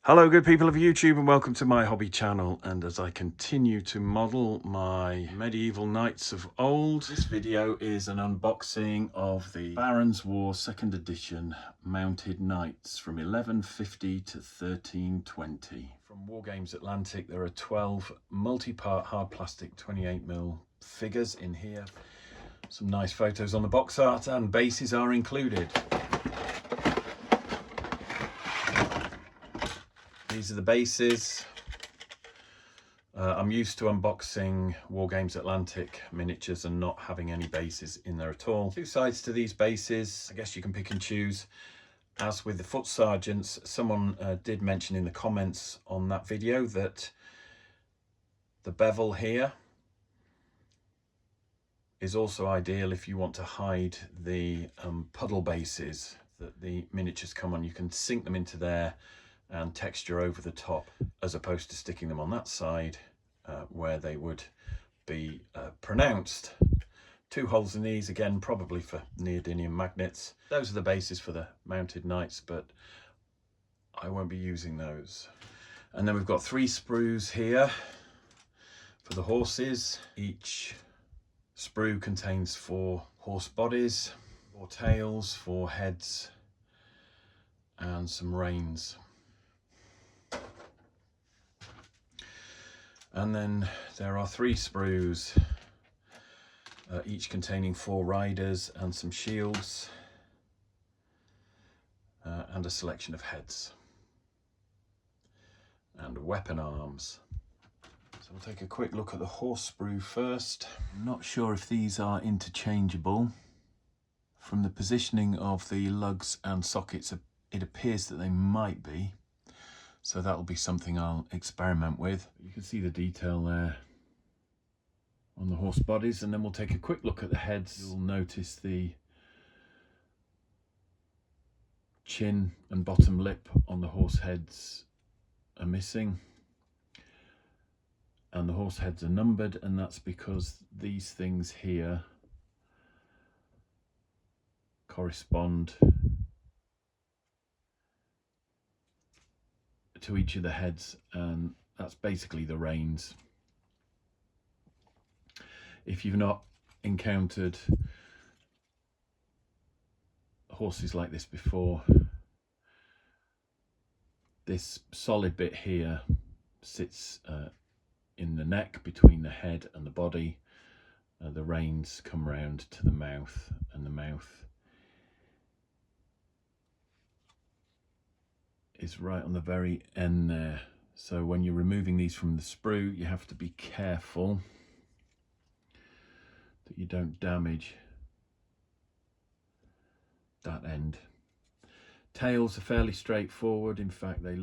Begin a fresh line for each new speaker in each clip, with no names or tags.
Hello good people of YouTube and welcome to my hobby channel. And as I continue to model my medieval knights of old, this video is an unboxing of the Barons War 2nd edition mounted knights from 1150 to 1320. From Wargames Atlantic there are 12 multi-part hard plastic 28mm figures in here. Some nice photos on the box art and bases are included. These are the bases. I'm used to unboxing Wargames Atlantic miniatures and not having any bases in there at all. Two sides to these bases. I guess you can pick and choose. As with the foot sergeants, someone did mention in the comments on that video that the bevel here is also ideal if you want to hide the puddle bases that the miniatures come on. You can sink them into there and texture over the top, as opposed to sticking them on that side where they would be pronounced. Two holes in these, again probably for neodymium magnets. Those are the bases for the mounted knights, but I won't be using those. And then we've got 3 sprues here for the horses. Each sprue contains 4 horse bodies, 4 tails, 4 heads and some reins. And then there are 3 sprues, each containing 4 riders and some shields, and a selection of heads and weapon arms. So we'll take a quick look at the horse sprue first. I'm not sure if these are interchangeable. From the positioning of the lugs and sockets, it appears that they might be. So that'll be something I'll experiment with. You can see the detail there on the horse bodies, and then we'll take a quick look at the heads. You'll notice the chin and bottom lip on the horse heads are missing. And the horse heads are numbered, and that's because these things here correspond to each of the heads, and that's basically the reins. If you've not encountered horses like this before, this solid bit here sits in the neck between the head and the body. The reins come round to the mouth, and the mouth is right on the very end there. So when you're removing these from the sprue, you have to be careful that you don't damage that end. Tails are fairly straightforward. In fact, it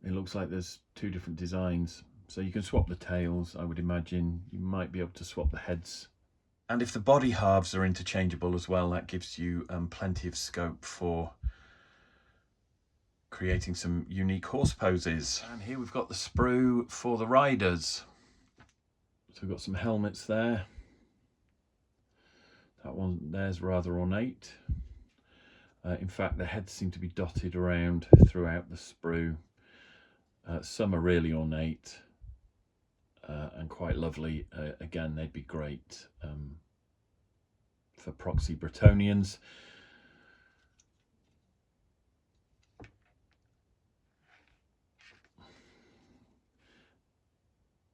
looks like there's 2 different designs. So you can swap the tails. I would imagine you might be able to swap the heads. And if the body halves are interchangeable as well, that gives you plenty of scope for creating some unique horse poses. And here we've got the sprue for the riders. So we've got some helmets there. That one there's rather ornate. In fact, the heads seem to be dotted around throughout the sprue. Some are really ornate and quite lovely. Again, they'd be great for proxy Bretonnians.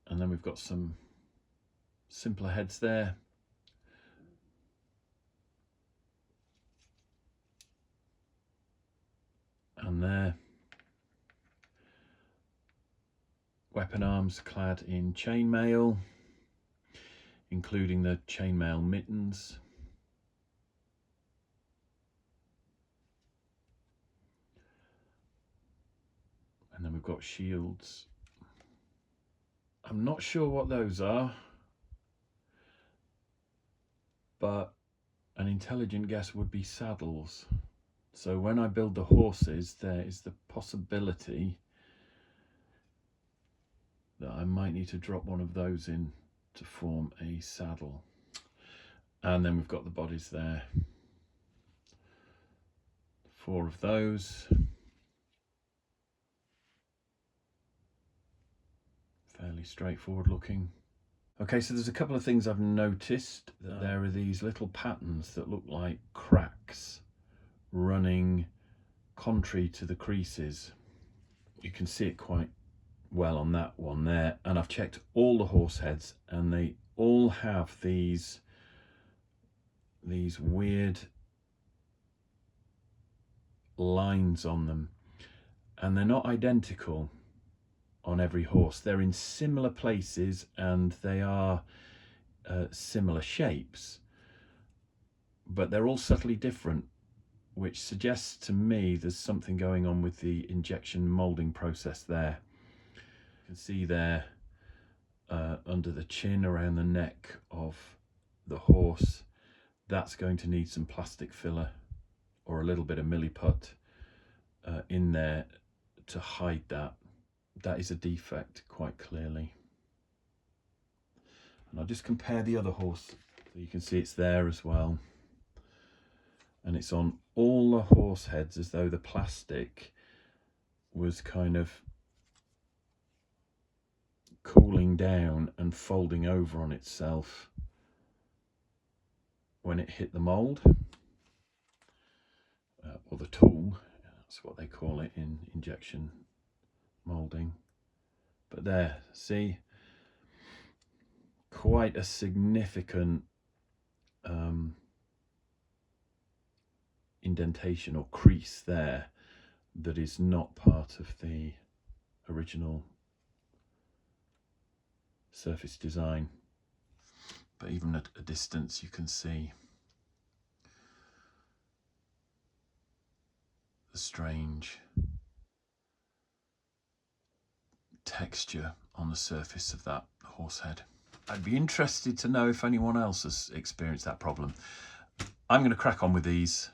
And then we've got some simpler heads there. And there. Weapon arms clad in chainmail, including the chainmail mittens. And then we've got shields. I'm not sure what those are, but an intelligent guess would be saddles. So when I build the horses, there is the possibility that I might need to drop one of those in to form a saddle. And then we've got the bodies there. 4 of those. Fairly straightforward looking. Okay, so there's a couple of things I've noticed. There are these little patterns that look like cracks running contrary to the creases. You can see it quite well on that one there, and I've checked all the horse heads and they all have these weird lines on them, and they're not identical on every horse. They're in similar places and they are similar shapes, but they're all subtly different, which suggests to me there's something going on with the injection molding process there. You can see there under the chin, around the neck of the horse, that's going to need some plastic filler or a little bit of milliput in there to hide that. That is a defect quite clearly. And I'll just compare the other horse so you can see it's there as well. And it's on all the horse heads as though the plastic was kind of cooling down and folding over on itself when it hit the mold, or the tool. That's what they call it in injection molding. But there, see, quite a significant indentation or crease there that is not part of the original surface design. But even at a distance you can see the strange texture on the surface of that horse head. I'd be interested to know if anyone else has experienced that problem. I'm going to crack on with these.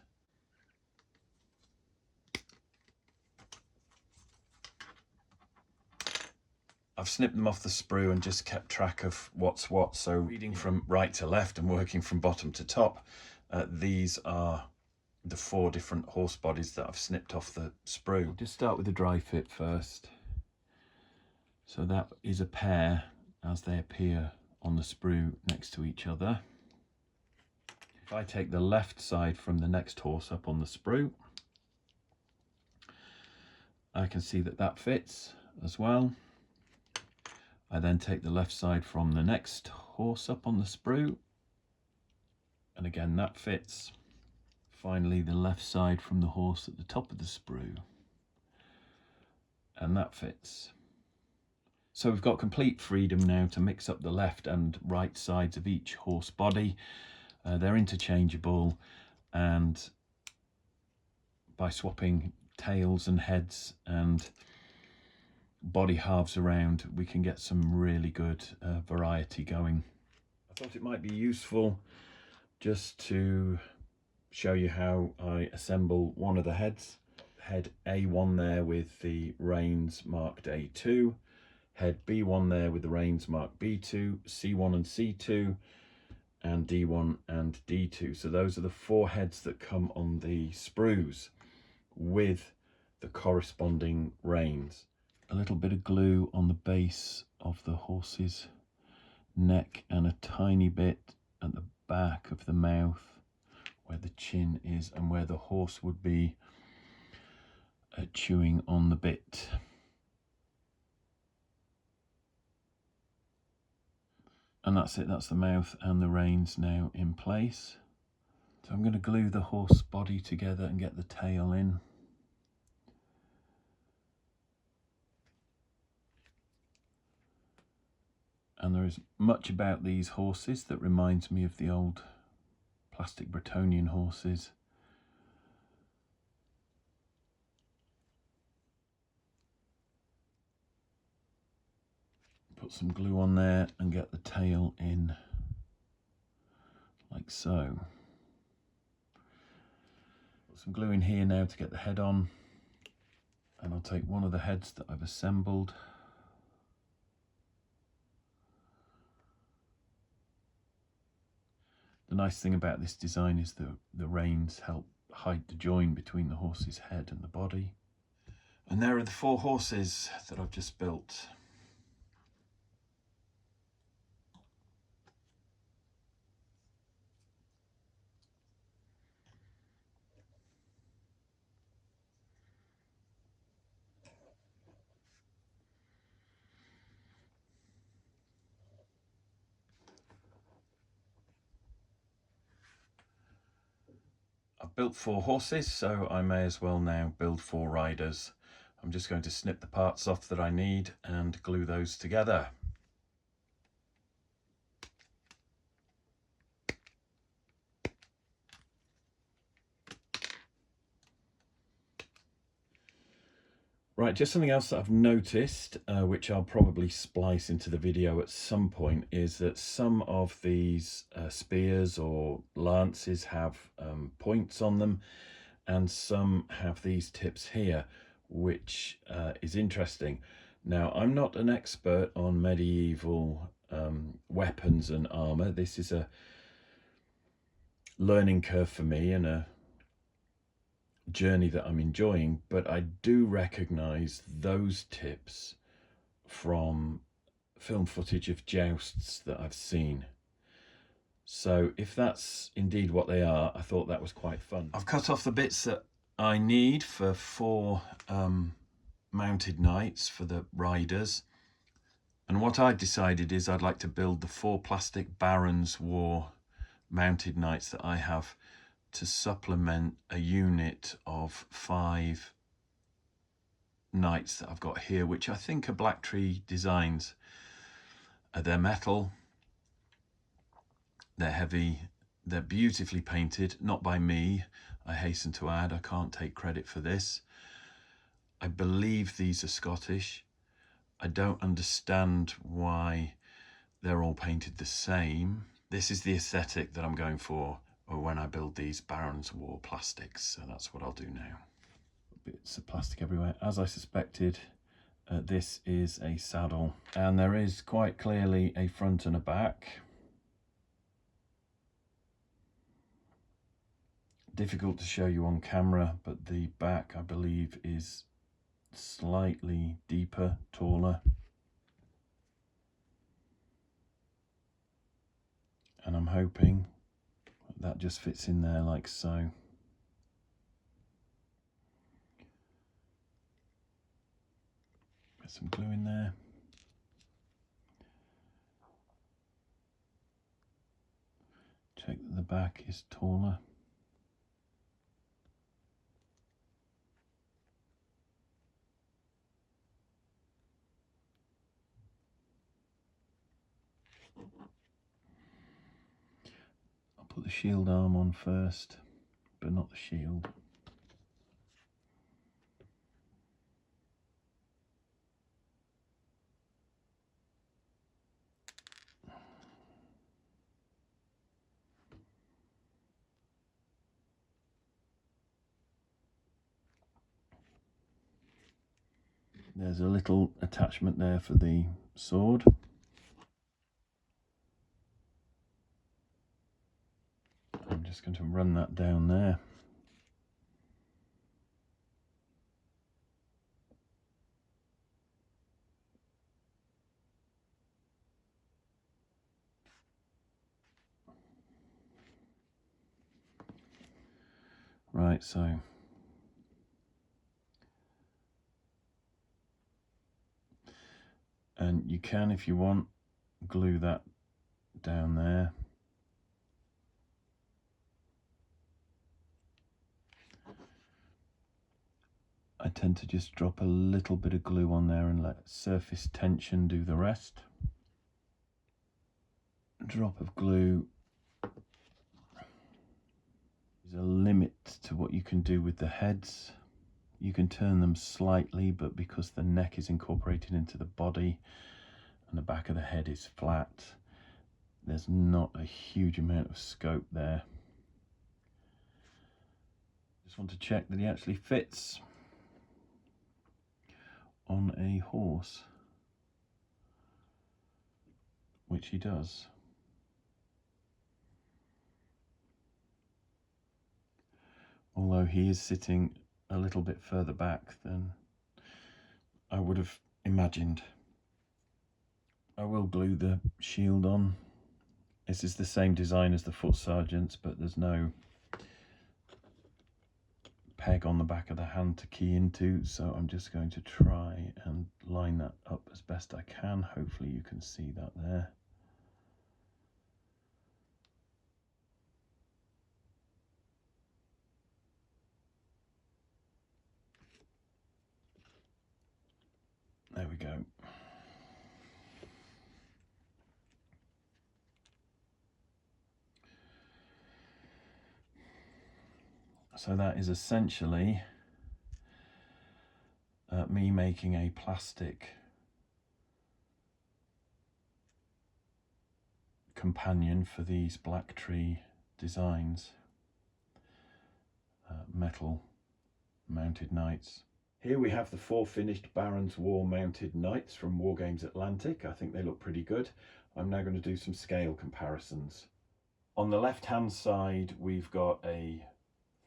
I've snipped them off the sprue and just kept track of what's what. So reading from right to left and working from bottom to top, these are the 4 different horse bodies that I've snipped off the sprue. I'll just start with the dry fit first. So that is a pair as they appear on the sprue next to each other. If I take the left side from the next horse up on the sprue, I can see that that fits as well. I then take the left side from the next horse up on the sprue, and again that fits. Finally the left side from the horse at the top of the sprue, and that fits. So we've got complete freedom now to mix up the left and right sides of each horse body. They're interchangeable, and by swapping tails and heads and body halves around, we can get some really good variety going. I thought it might be useful just to show you how I assemble one of the heads. Head A1 there with the reins marked A2, head B1 there with the reins marked B2, C1 and C2, and D1 and D2. So those are the 4 heads that come on the sprues with the corresponding reins. A little bit of glue on the base of the horse's neck and a tiny bit at the back of the mouth where the chin is and where the horse would be chewing on the bit. And that's it, that's the mouth and the reins now in place. So I'm going to glue the horse body together and get the tail in. And there is much about these horses that reminds me of the old plastic Bretonnian horses. Put some glue on there and get the tail in like so. Put some glue in here now to get the head on, and I'll take one of the heads that I've assembled. The nice thing about this design is the reins help hide the join between the horse's head and the body. And there are the 4 horses that I've just built. I've built 4 horses, so I may as well now build 4 riders. I'm just going to snip the parts off that I need and glue those together. Right, just something else that I've noticed, which I'll probably splice into the video at some point, is that some of these spears or lances have points on them, and some have these tips here, which is interesting. Now, I'm not an expert on medieval weapons and armor. This is a learning curve for me and a journey that I'm enjoying, but I do recognize those tips from film footage of jousts that I've seen. So if that's indeed what they are, I thought that was quite fun. I've cut off the bits that I need for 4 mounted knights for the riders, and what I've decided is I'd like to build the 4 plastic Barons War mounted knights that I have to supplement a unit of 5 knights that I've got here, which I think are Black Tree designs. They're metal, they're heavy, they're beautifully painted, not by me, I hasten to add. I can't take credit for this. I believe these are Scottish. I don't understand why they're all painted the same. This is the aesthetic that I'm going for when I build these Barons War plastics, so that's what I'll do now. Bits of plastic everywhere. As I suspected, this is a saddle, and there is quite clearly a front and a back. Difficult to show you on camera, but the back, I believe, is slightly deeper, taller. And I'm hoping that just fits in there like so. Get some glue in there. Check that the back is taller. I'll put the shield arm on first, but not the shield. There's a little attachment there for the sword. I'm just going to run that down there. Right, so and you can, if you want, glue that down there. I tend to just drop a little bit of glue on there and let surface tension do the rest. A drop of glue. There's a limit to what you can do with the heads. You can turn them slightly, but because the neck is incorporated into the body and the back of the head is flat, there's not a huge amount of scope there. Just want to check that he actually fits on a horse, which he does. although he is sitting a little bit further back than I would have imagined. I will glue the shield on. This is the same design as the foot sergeants, but there's no peg on the back of the hand to key into, so I'm just going to try and line that up as best I can. Hopefully you can see that there. There we go. So that is essentially me making a plastic companion for these black tree designs, metal mounted knights. Here we have the 4 finished Barons War mounted knights from Wargames Atlantic. I think they look pretty good. I'm now going to do some scale comparisons. On the left hand side we've got a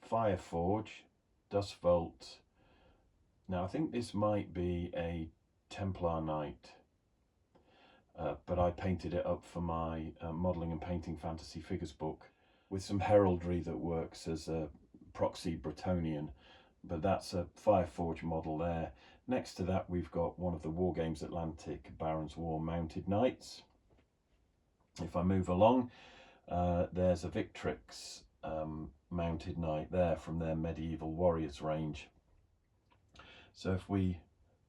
Fireforge Dust Vault. Now I think this might be a Templar Knight, but I painted it up for my modelling and painting fantasy figures book with some heraldry that works as a proxy Bretonnian, but that's a Fireforge model there. Next to that we've got one of the Wargames Atlantic Barons War mounted knights. If I move along, there's a Victrix mounted knight there from their Medieval Warriors range. So if we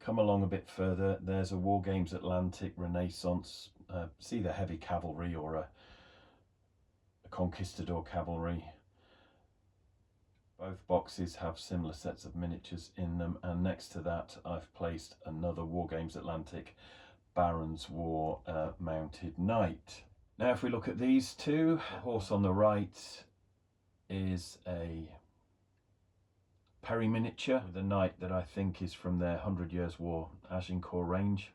come along a bit further, there's a Wargames Atlantic Renaissance, see the heavy cavalry or a conquistador cavalry. Both boxes have similar sets of miniatures in them, and next to that I've placed another Wargames Atlantic Barons War mounted knight. Now if we look at these two, the horse on the right is a Perry miniature with a knight that I think is from their 100 Years War Agincourt range.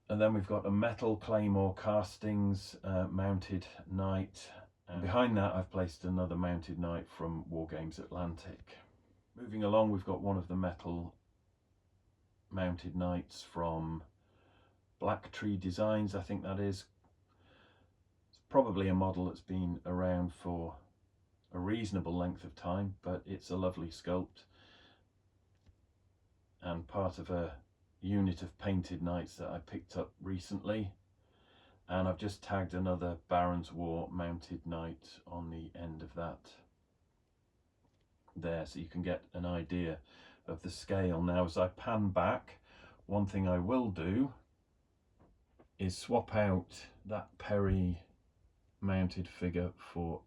And then we've got a metal claymore castings mounted knight. And behind that I've placed another mounted knight from Wargames Atlantic. Moving along, we've got one of the metal mounted knights from Black Tree Designs, I think that is. It's probably a model that's been around for a reasonable length of time, but it's a lovely sculpt and part of a unit of painted knights that I picked up recently. And I've just tagged another Barons War mounted knight on the end of that there, so you can get an idea of the scale. Now as I pan back, one thing I will do is swap out that Perry mounted figure for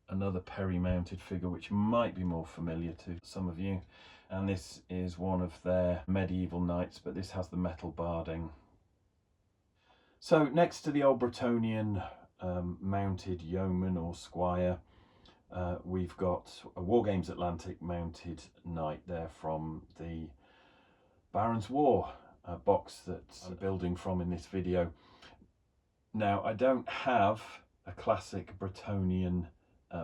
another Perry mounted figure which might be more familiar to some of you, and this is one of their medieval knights, but this has the metal barding. So next to the old Bretonnian mounted yeoman or squire, we've got a Wargames Atlantic mounted knight there from the Barons War box that I'm building from in this video. Now I don't have a classic Bretonnian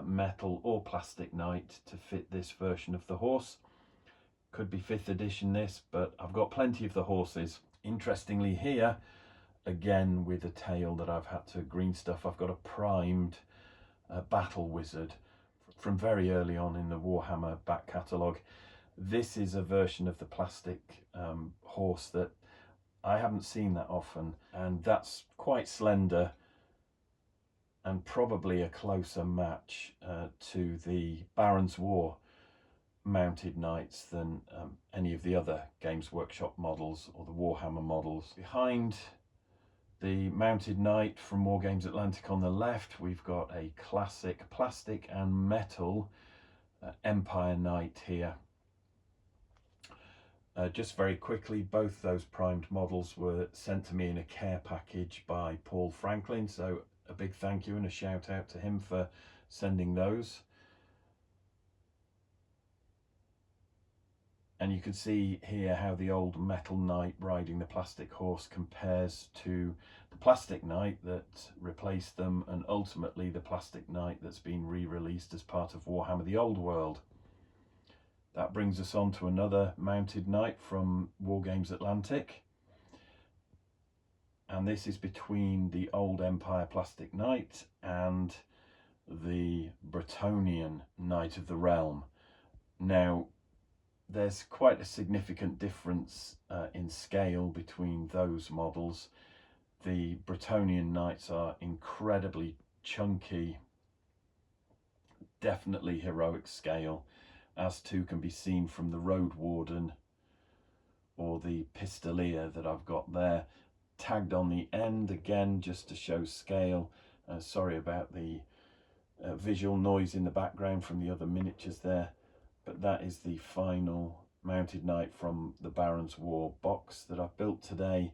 metal or plastic knight to fit this version of the horse. Could be 5th edition this, but I've got plenty of the horses. Interestingly here, again with a tail that I've had to green stuff, I've got a primed battle wizard from very early on in the Warhammer back catalogue. This is a version of the plastic horse that I haven't seen that often, and that's quite slender and probably a closer match to the Barons War mounted knights than any of the other Games Workshop models or the Warhammer models. Behind the mounted knight from Wargames Atlantic on the left, we've got a classic plastic and metal Empire Knight here. Just very quickly, both those primed models were sent to me in a care package by Paul Franklin, so a big thank you and a shout out to him for sending those. And you can see here how the old metal knight riding the plastic horse compares to the plastic knight that replaced them, and ultimately the plastic knight that's been re-released as part of Warhammer the Old World. That brings us on to another mounted knight from Wargames Atlantic. And this is between the old Empire plastic knight and the Bretonnian knight of the realm. Now, there's quite a significant difference in scale between those models. The Bretonnian knights are incredibly chunky, definitely heroic scale, as too can be seen from the Road Warden or the Pistolier that I've got there, tagged on the end again just to show scale. Sorry about the visual noise in the background from the other miniatures there. But that is the final mounted knight from the Baron's War box that I've built today,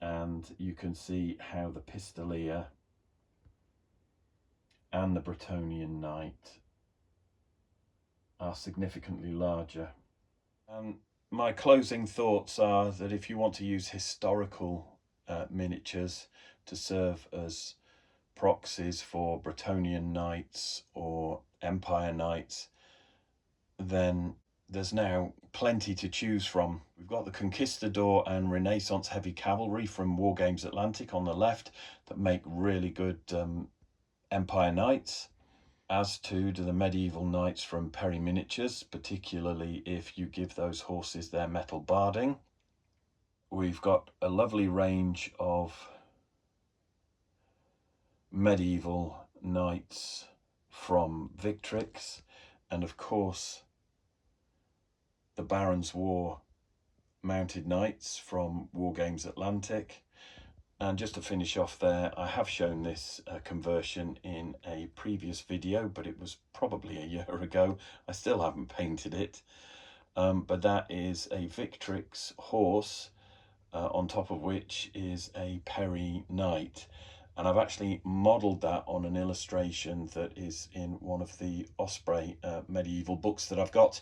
and you can see how the Pistolier and the Bretonnian knight are significantly larger. And my closing thoughts are that if you want to use historical miniatures to serve as proxies for Bretonnian knights or Empire knights, then there's now plenty to choose from. We've got the Conquistador and Renaissance heavy cavalry from Wargames Atlantic on the left that make really good Empire knights, as too do the medieval knights from Perry Miniatures, particularly if you give those horses their metal barding. We've got a lovely range of medieval knights from Victrix, and of course the Baron's War mounted knights from Wargames Atlantic. And just to finish off there, I have shown this conversion in a previous video, but it was probably a year ago. I still haven't painted it, but that is a Victrix horse on top of which is a Perry knight. And I've actually modelled that on an illustration that is in one of the Osprey medieval books that I've got.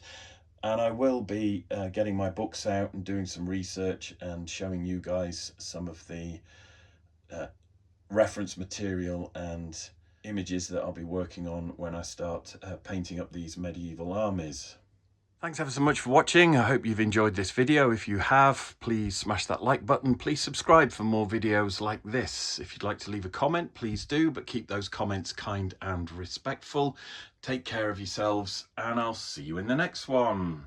And I will be getting my books out and doing some research and showing you guys some of the reference material and images that I'll be working on when I start painting up these medieval armies. Thanks ever so much for watching. I hope you've enjoyed this video. If you have, please smash that like button. Please subscribe for more videos like this. If you'd like to leave a comment, please do, but keep those comments kind and respectful. Take care of yourselves, and I'll see you in the next one.